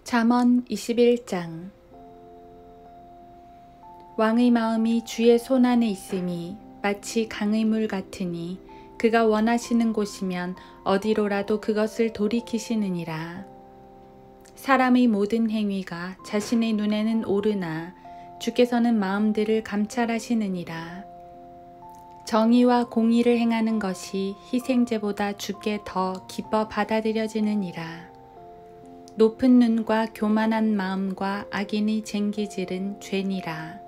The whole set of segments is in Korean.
잠언 21장. 왕의 마음이 주의 손안에 있음이 마치 강의 물 같으니 그가 원하시는 곳이면 어디로라도 그것을 돌이키시느니라. 사람의 모든 행위가 자신의 눈에는 옳으나 주께서는 마음들을 감찰하시느니라. 정의와 공의를 행하는 것이 희생제보다 주께 더 기뻐 받아들여지느니라. 높은 눈과 교만한 마음과 악인의 쟁기질은 죄니라.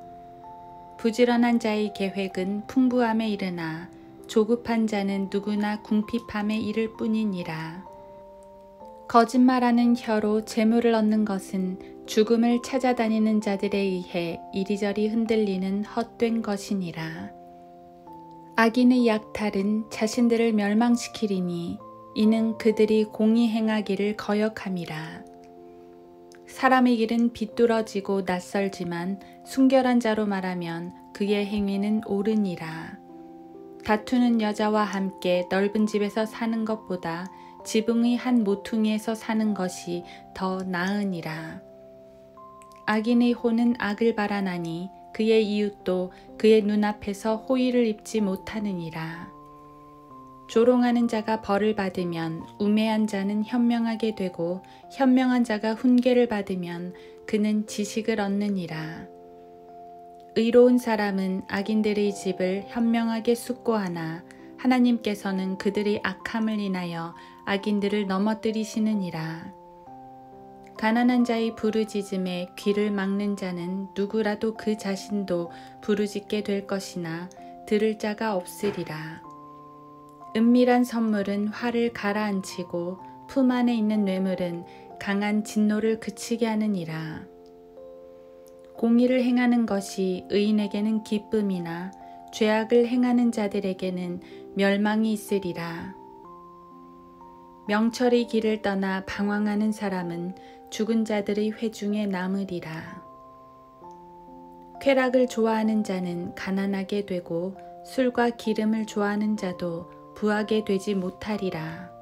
부지런한 자의 계획은 풍부함에 이르나 조급한 자는 누구나 궁핍함에 이를 뿐이니라. 거짓말하는 혀로 재물을 얻는 것은 죽음을 찾아다니는 자들에 의해 이리저리 흔들리는 헛된 것이니라. 악인의 약탈은 자신들을 멸망시키리니 이는 그들이 공의 행하기를 거역함이라. 사람의 길은 비뚤어지고 낯설지만 순결한 자로 말하면 그의 행위는 옳으니라. 다투는 여자와 함께 넓은 집에서 사는 것보다 지붕의 한 모퉁이에서 사는 것이 더 나으니라. 악인의 혼은 악을 바라나니 그의 이웃도 그의 눈앞에서 호의를 입지 못하느니라. 조롱하는 자가 벌을 받으면 우매한 자는 현명하게 되고 현명한 자가 훈계를 받으면 그는 지식을 얻느니라. 의로운 사람은 악인들의 집을 현명하게 숙고하나 하나님께서는 그들의 악함을 인하여 악인들을 넘어뜨리시느니라. 가난한 자의 부르짖음에 귀를 막는 자는 누구라도 그 자신도 부르짖게 될 것이나 들을 자가 없으리라. 은밀한 선물은 화를 가라앉히고 품 안에 있는 뇌물은 강한 진노를 그치게 하느니라. 공의를 행하는 것이 의인에게는 기쁨이나 죄악을 행하는 자들에게는 멸망이 있으리라. 명철의 길을 떠나 방황하는 사람은 죽은 자들의 회중에 남으리라. 쾌락을 좋아하는 자는 가난하게 되고 술과 기름을 좋아하는 자도 부하게 되지 못하리라.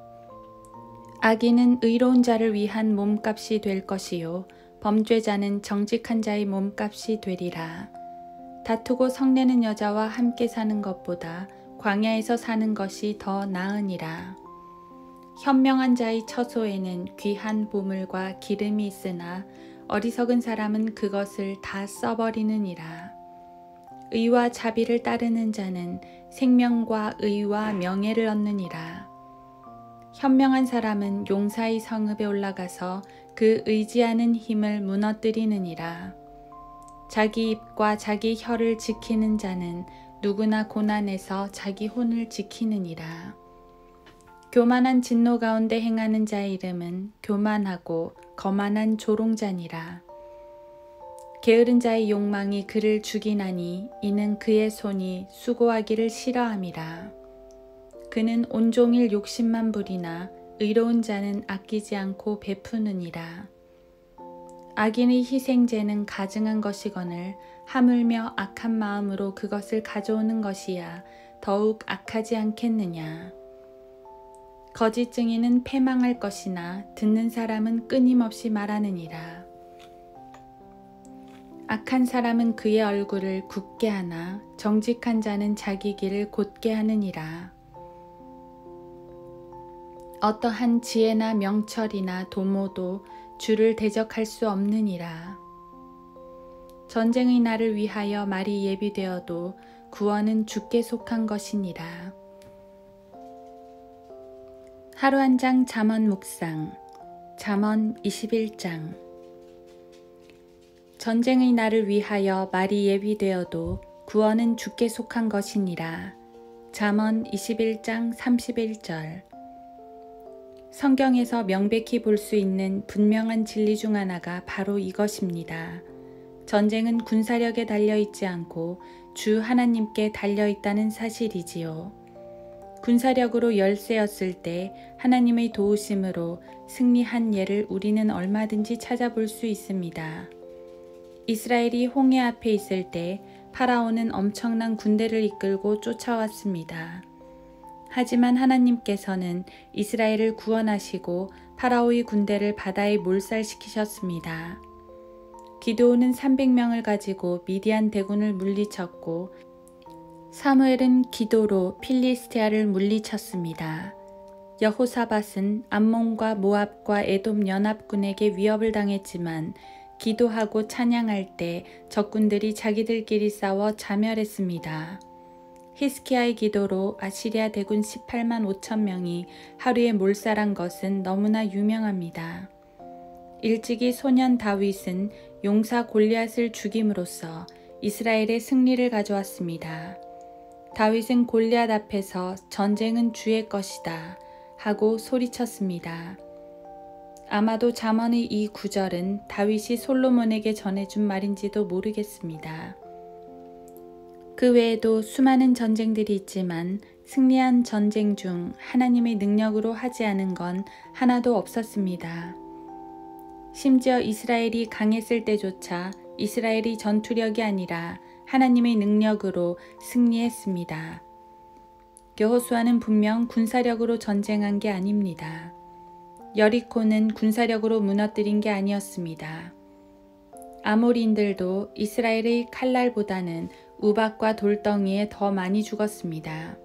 악인은 의로운 자를 위한 몸값이 될 것이요 범죄자는 정직한 자의 몸값이 되리라. 다투고 성내는 여자와 함께 사는 것보다 광야에서 사는 것이 더 나으니라. 현명한 자의 처소에는 귀한 보물과 기름이 있으나 어리석은 사람은 그것을 다 써버리느니라. 의와 자비를 따르는 자는 생명과 의와 명예를 얻느니라. 현명한 사람은 용사의 성읍에 올라가서 그 의지하는 힘을 무너뜨리느니라. 자기 입과 자기 혀를 지키는 자는 누구나 고난에서 자기 혼을 지키느니라. 교만한 진노 가운데 행하는 자의 이름은 교만하고 거만한 조롱자니라. 게으른 자의 욕망이 그를 죽이나니 이는 그의 손이 수고하기를 싫어함이라. 그는 온종일 욕심만 부리나 의로운 자는 아끼지 않고 베푸느니라. 악인의 희생제는 가증한 것이거늘 하물며 악한 마음으로 그것을 가져오는 것이야 더욱 악하지 않겠느냐. 거짓 증인은 패망할 것이나 듣는 사람은 끊임없이 말하느니라. 악한 사람은 그의 얼굴을 굳게 하나 정직한 자는 자기 길을 곧게 하느니라. 어떠한 지혜나 명철이나 도모도 주를 대적할 수 없느니라. 전쟁의 날을 위하여 말이 예비되어도 구원은 주께 속한 것이니라. 하루 한 장 잠언 묵상. 잠언 21장. 전쟁의 날을 위하여 말이 예비되어도 구원은 주께 속한 것이니라. 잠언 21장 31절. 성경에서 명백히 볼 수 있는 분명한 진리 중 하나가 바로 이것입니다. 전쟁은 군사력에 달려있지 않고 주 하나님께 달려있다는 사실이지요. 군사력으로 열세였을 때 하나님의 도우심으로 승리한 예를 우리는 얼마든지 찾아볼 수 있습니다. 이스라엘이 홍해 앞에 있을 때 파라오는 엄청난 군대를 이끌고 쫓아왔습니다. 하지만 하나님께서는 이스라엘을 구원하시고 파라오의 군대를 바다에 몰살시키셨습니다. 기드온은 300명을 가지고 미디안 대군을 물리쳤고 사무엘은 기도로 필리스티아를 물리쳤습니다. 여호사밧은 암몬과 모압과 에돔 연합군에게 위협을 당했지만 기도하고 찬양할 때 적군들이 자기들끼리 싸워 자멸했습니다. 히스기야의 기도로 아시리아 대군 18만 5천 명이 하루에 몰살한 것은 너무나 유명합니다. 일찍이 소년 다윗은 용사 골리앗을 죽임으로써 이스라엘의 승리를 가져왔습니다. 다윗은 골리앗 앞에서 전쟁은 주의 것이다 하고 소리쳤습니다. 아마도 잠언의 이 구절은 다윗이 솔로몬에게 전해준 말인지도 모르겠습니다. 그 외에도 수많은 전쟁들이 있지만 승리한 전쟁 중 하나님의 능력으로 하지 않은 건 하나도 없었습니다. 심지어 이스라엘이 강했을 때조차 이스라엘이 전투력이 아니라 하나님의 능력으로 승리했습니다. 여호수아는 분명 군사력으로 전쟁한 게 아닙니다. 여리코는 군사력으로 무너뜨린 게 아니었습니다. 아모리인들도 이스라엘의 칼날보다는 우박과 돌덩이에 더 많이 죽었습니다.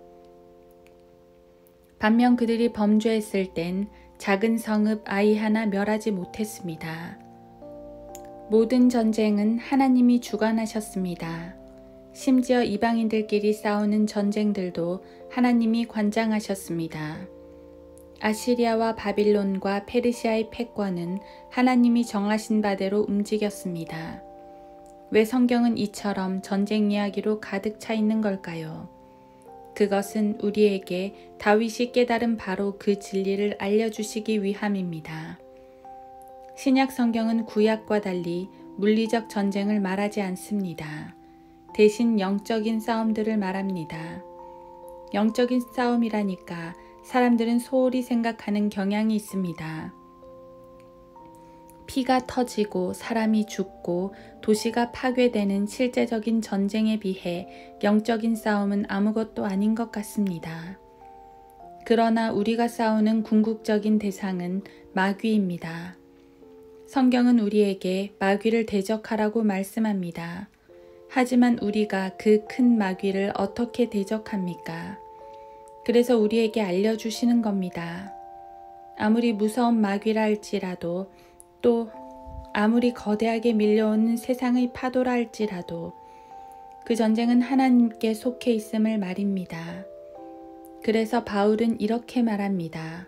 반면 그들이 범죄했을 땐 작은 성읍 아이 하나 멸하지 못했습니다. 모든 전쟁은 하나님이 주관하셨습니다. 심지어 이방인들끼리 싸우는 전쟁들도 하나님이 관장하셨습니다. 아시리아와 바빌론과 페르시아의 패권은 하나님이 정하신 바대로 움직였습니다. 왜 성경은 이처럼 전쟁 이야기로 가득 차 있는 걸까요? 그것은 우리에게 다윗이 깨달은 바로 그 진리를 알려주시기 위함입니다. 신약 성경은 구약과 달리 물리적 전쟁을 말하지 않습니다. 대신 영적인 싸움들을 말합니다. 영적인 싸움이라니까 사람들은 소홀히 생각하는 경향이 있습니다. 피가 터지고 사람이 죽고 도시가 파괴되는 실제적인 전쟁에 비해 영적인 싸움은 아무것도 아닌 것 같습니다. 그러나 우리가 싸우는 궁극적인 대상은 마귀입니다. 성경은 우리에게 마귀를 대적하라고 말씀합니다. 하지만 우리가 그 큰 마귀를 어떻게 대적합니까? 그래서 우리에게 알려주시는 겁니다. 아무리 무서운 마귀라 할지라도 또 아무리 거대하게 밀려오는 세상의 파도라 할지라도 그 전쟁은 하나님께 속해 있음을 말입니다. 그래서 바울은 이렇게 말합니다.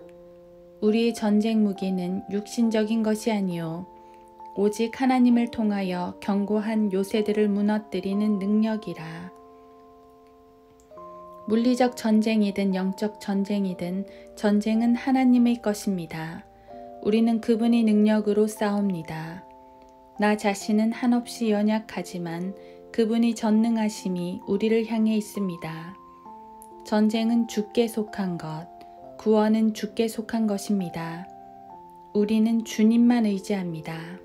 우리의 전쟁 무기는 육신적인 것이 아니요 오직 하나님을 통하여 견고한 요새들을 무너뜨리는 능력이라. 물리적 전쟁이든 영적 전쟁이든 전쟁은 하나님의 것입니다. 우리는 그분의 능력으로 싸웁니다. 나 자신은 한없이 연약하지만 그분의 전능하심이 우리를 향해 있습니다. 전쟁은 주께 속한 것, 구원은 주께 속한 것입니다. 우리는 주님만 의지합니다.